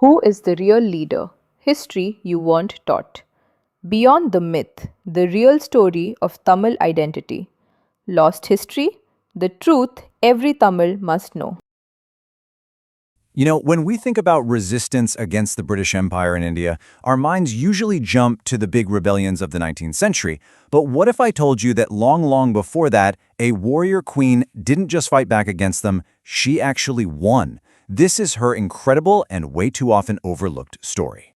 Who is the real leader? History you weren't taught. Beyond the myth, the real story of Tamil identity. Lost history, the truth every Tamil must know. When we think about resistance against the British Empire in India, our minds usually jump to the big rebellions of the 19th century. But what if I told you that long, long before that, a warrior queen didn't just fight back against them, she actually won? This is her incredible and way too often overlooked story.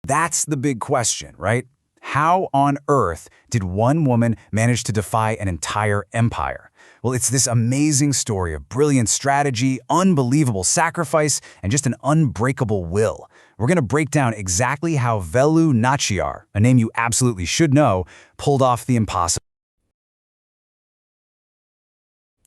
That's the big question, right? How on earth did one woman manage to defy an entire empire? Well, it's this amazing story of brilliant strategy, unbelievable sacrifice, and just an unbreakable will. We're going to break down exactly how Velu Nachiyar, a name you absolutely should know, pulled off the impossible.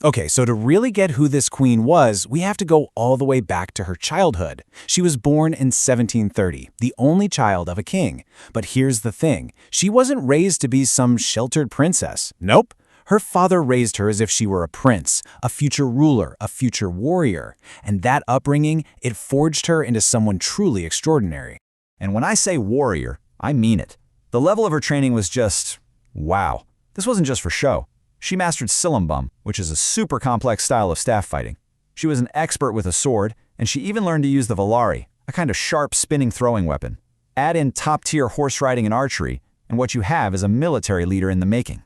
Okay, so to really get who this queen was, we have to go all the way back to her childhood. She was born in 1730, the only child of a king. But here's the thing, she wasn't raised to be some sheltered princess. Nope. Her father raised her as if she were a prince, a future ruler, a future warrior. And that upbringing, it forged her into someone truly extraordinary. And when I say warrior, I mean it. The level of her training was just, wow. This wasn't just for show. She mastered Silambam, which is a super complex style of staff fighting. She was an expert with a sword, and she even learned to use the Valari, a kind of sharp spinning throwing weapon. Add in top-tier horse riding and archery, and what you have is a military leader in the making.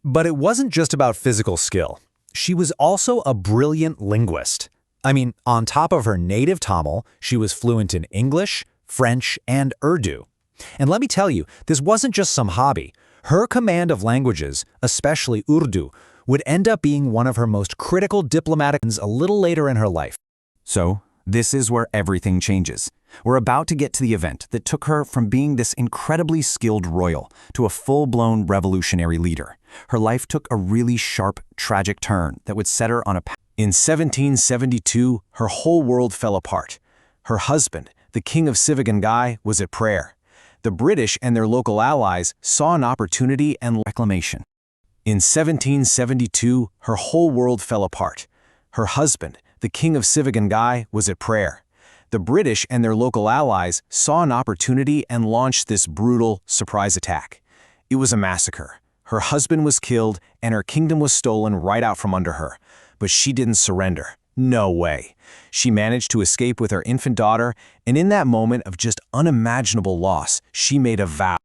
But it wasn't just about physical skill. She was also a brilliant linguist. I mean, on top of her native Tamil, she was fluent in English, French, and Urdu. And let me tell you, this wasn't just some hobby. Her command of languages, especially Urdu, would end up being one of her most critical diplomatic a little later in her life. So, this is where everything changes. We're about to get to the event that took her from being this incredibly skilled royal to a full-blown revolutionary leader. Her life took a really sharp, tragic turn that would set her on a path. In 1772, her whole world fell apart. Her husband, the king of Sivagangai, was at prayer. The British and their local allies saw an opportunity and reclamation. In 1772, her whole world fell apart. Her husband, the king of Sivagangai, was at prayer. The British and their local allies saw an opportunity and launched this brutal surprise attack. It was a massacre. Her husband was killed and her kingdom was stolen right out from under her. But she didn't surrender. No way. She managed to escape with her infant daughter, and in that moment of just unimaginable loss, she made a vow.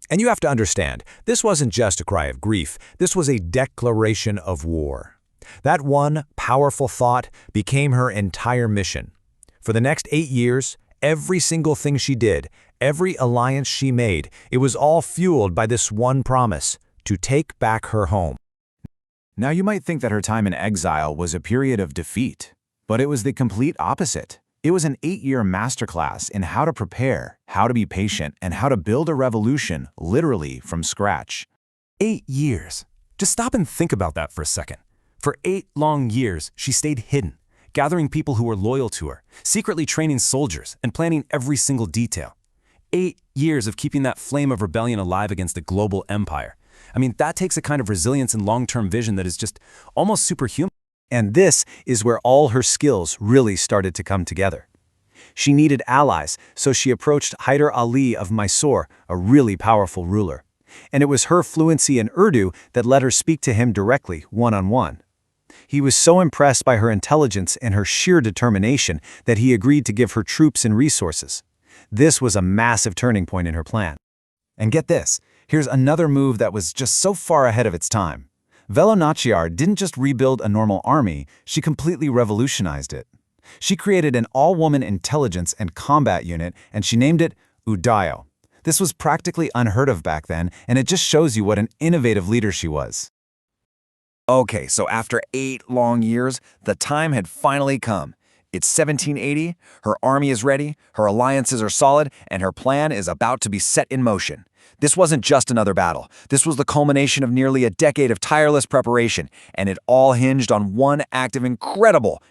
And you have to understand, this wasn't just a cry of grief, this was a declaration of war. That one powerful thought became her entire mission. For the next 8 years, every single thing she did, every alliance she made, it was all fueled by this one promise, to take back her home. Now you might think that her time in exile was a period of defeat, but it was the complete opposite. It was an 8-year masterclass in how to prepare, how to be patient, and how to build a revolution literally from scratch. 8 years. Just stop and think about that for a second. For 8 long years, she stayed hidden, gathering people who were loyal to her, secretly training soldiers, and planning every single detail. 8 years of keeping that flame of rebellion alive against a global empire. I mean, that takes a kind of resilience and long-term vision that is just almost superhuman. And this is where all her skills really started to come together. She needed allies, so she approached Hyder Ali of Mysore, a really powerful ruler. And it was her fluency in Urdu that let her speak to him directly, one-on-one. He was so impressed by her intelligence and her sheer determination that he agreed to give her troops and resources. This was a massive turning point in her plan. And get this, here's another move that was just so far ahead of its time. Velu Nachiyar didn't just rebuild a normal army, she completely revolutionized it. She created an all-woman intelligence and combat unit, and she named it Udayo. This was practically unheard of back then, and it just shows you what an innovative leader she was. Okay, so after 8 long years, the time had finally come. It's 1780, her army is ready, her alliances are solid, and her plan is about to be set in motion. This wasn't just another battle. This was the culmination of nearly a decade of tireless preparation, and it all hinged on one act of incredible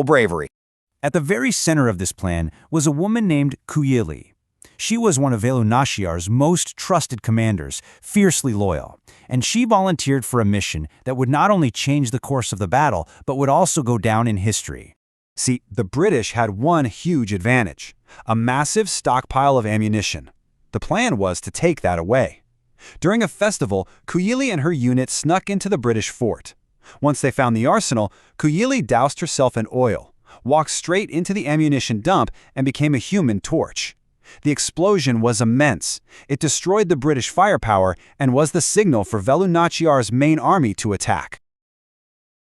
bravery. At the very center of this plan was a woman named Kuyili. She was one of Velu Nachiyar's most trusted commanders, fiercely loyal, and she volunteered for a mission that would not only change the course of the battle, but would also go down in history. See, the British had one huge advantage: a massive stockpile of ammunition. The plan was to take that away. During a festival, Kuyili and her unit snuck into the British fort. Once they found the arsenal, Kuyili doused herself in oil, walked straight into the ammunition dump, and became a human torch. The explosion was immense. It destroyed the British firepower and was the signal for Velu Nachiyar's main army to attack.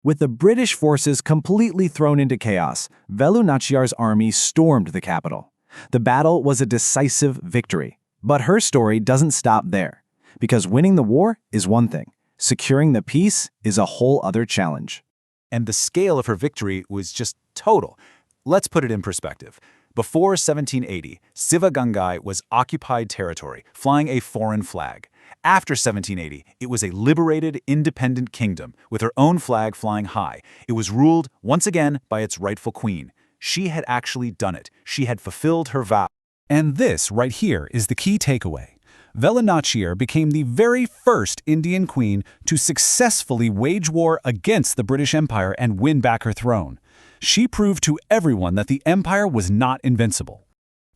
With the British forces completely thrown into chaos, Velu Nachiyar's army stormed the capital. The battle was a decisive victory. But her story doesn't stop there. Because winning the war is one thing. Securing the peace is a whole other challenge. And the scale of her victory was just total. Let's put it in perspective. Before 1780, Sivagangai was occupied territory, flying a foreign flag. After 1780, it was a liberated, independent kingdom, with her own flag flying high. It was ruled, once again, by its rightful queen. She had actually done it. She had fulfilled her vow. And this, right here, is the key takeaway. Velu Nachiyar became the very first Indian queen to successfully wage war against the British Empire and win back her throne. She proved to everyone that the empire was not invincible.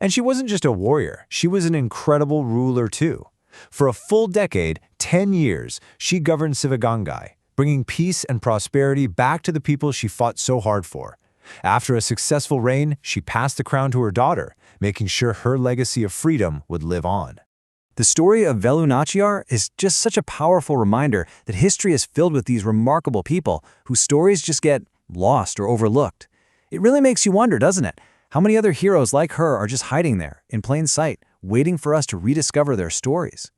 And she wasn't just a warrior, she was an incredible ruler too. For a full decade, 10 years, she governed Sivagangai, bringing peace and prosperity back to the people she fought so hard for. After a successful reign, she passed the crown to her daughter, making sure her legacy of freedom would live on. The story of Velu Nachiyar is just such a powerful reminder that history is filled with these remarkable people whose stories just get lost or overlooked. It really makes you wonder, doesn't it? How many other heroes like her are just hiding there, in plain sight, waiting for us to rediscover their stories?